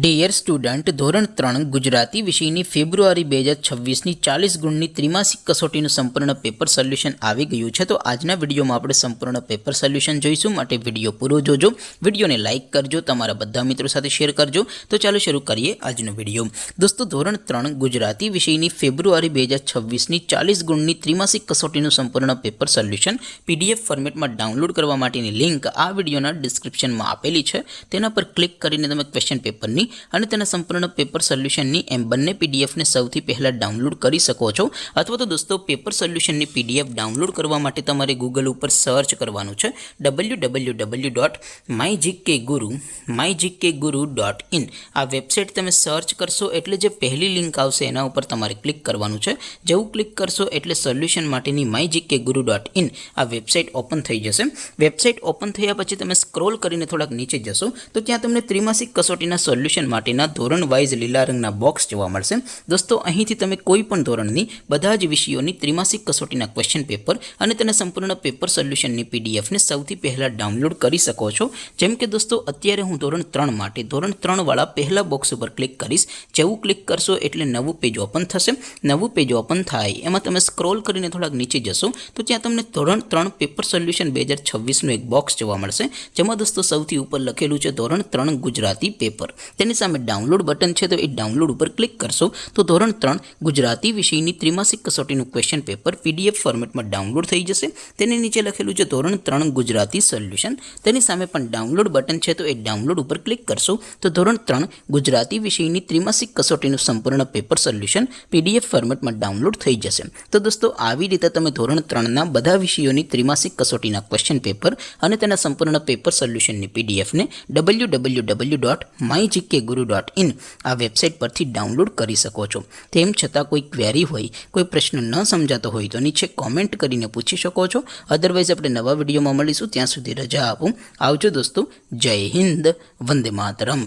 Dear student, ધોરણ 3 ગુજરાતી વિષયની ફેબ્રુઆરી 2026ની 40 ગુણની ત્રિમાસિક કસોટીનું સંપૂર્ણ પેપર સોલ્યુશન આવી ગયું છે। તો આજના વિડીયોમાં આપણે સંપૂર્ણ પેપર સોલ્યુશન જોઈશું, માટે વિડીયો પૂરો જોજો, વિડીયોને લાઇક કરજો, તમારા બધા મિત્રો સાથે શેર કરજો। તો ચાલો શરૂ કરીએ આજનો વિડીયો। દોસ્તો, ધોરણ 3 ગુજરાતી વિષયની ફેબ્રુઆરી 2026ની 40 ગુણની ત્રિમાસિક કસોટીનું સંપૂર્ણ પેપર સોલ્યુશન પીડીએફ ફોર્મેટમાં ડાઉનલોડ કરવા માટેની લિંક આ વિડીયોના ડિસ્ક્રિપ્શનમાં આપેલી છે। તેના પર ક્લિક કરીને તમે ક્વેશ્ચન પેપરની અને તેના સંપૂર્ણ પેપર સોલ્યુશનની એમ બંને પીડીએફને સૌથી પહેલાં ડાઉનલોડ કરી શકો છો। અથવા તો દોસ્તો, પેપર સોલ્યુશનની પીડીએફ ડાઉનલોડ કરવા માટે તમારે ગૂગલ ઉપર સર્ચ કરવાનું છે www.mygkguru.in। આ વેબસાઇટ તમે સર્ચ કરશો એટલે જે પહેલી લિંક આવશે એના ઉપર તમારે ક્લિક કરવાનું છે। જેવું ક્લિક કરશો એટલે સોલ્યુશન માટેની mygkguru.in આ વેબસાઇટ ઓપન થઈ જશે। વેબસાઇટ ઓપન થયા પછી તમે સ્ક્રોલ કરીને થોડાક નીચે જશો તો ત્યાં તમને ત્રિમાસિક કસોટીના સોલ્યુશન માટેના ધોરણ વાઇઝ લીલા રંગના બોક્સ જોવા મળશે। દોસ્તો, અહીંથી તમે કોઈ પણ ધોરણની બધા જ વિષયોની ત્રિમાસિક કસોટીના ક્વેશ્ચન પેપર અને તેના સંપૂર્ણ પેપર સોલ્યુશનની પીડીએફને સૌથી પહેલાં ડાઉનલોડ કરી શકો છો। જેમ કે દોસ્તો, અત્યારે હું ધોરણ 3 માટે ધોરણ 3 વાળા પહેલા બોક્સ ઉપર ક્લિક કરીશ। જેવું ક્લિક કરશો એટલે નવું પેજ ઓપન થશે। નવું પેજ ઓપન થાય એમાં તમે સ્ક્રોલ કરીને થોડાક નીચે જશો તો ત્યાં તમને ધોરણ 3 પેપર સોલ્યુશન 2026નું એક બોક્સ જોવા મળશે, જેમાં દોસ્તો સૌથી ઉપર લખેલું છે ધોરણ 3 ગુજરાતી પેપર। તેની સામે ડાઉનલોડ બટન છે, તો એ ડાઉનલોડ ઉપર ક્લિક કરશો તો ધોરણ 3 ગુજરાતી વિષયની ત્રિમાસિક કસોટીનું ક્વેશ્ચન પેપર પીડીએફ ફોર્મેટમાં ડાઉનલોડ થઈ જશે। તેની નીચે લખેલું છે ધોરણ 3 ગુજરાતી સોલ્યુશન, તેની સામે પણ ડાઉનલોડ બટન છે, તો એ ડાઉનલોડ ઉપર ક્લિક કરશો તો ધોરણ 3 ગુજરાતી વિષયની ત્રિમાસિક કસોટીનું સંપૂર્ણ પેપર સોલ્યુશન પીડીએફ ફોર્મેટમાં ડાઉનલોડ થઈ જશે। તો દોસ્તો, આવી રીતે તમે ધોરણ 3ના બધા વિષયોની ત્રિમાસિક કસોટીના ક્વેશ્ચન પેપર અને તેના સંપૂર્ણ પેપર સોલ્યુશનની પીડીએફને www.mygkguru.in આ વેબસાઇટ પરથી ડાઉનલોડ કરી શકો છો। તેમ છતાં કોઈ ક્વેરી હોય, કોઈ પ્રશ્ન ન સમજાતો હોય તો નીચે કોમેન્ટ કરીને પૂછી શકો છો। અદરવાઇઝ આપણે નવા વિડીયોમાં મળીશું, ત્યાં સુધી રજા આપો। આવજો દોસ્તો, જય હિન્દ, વંદે માતરમ।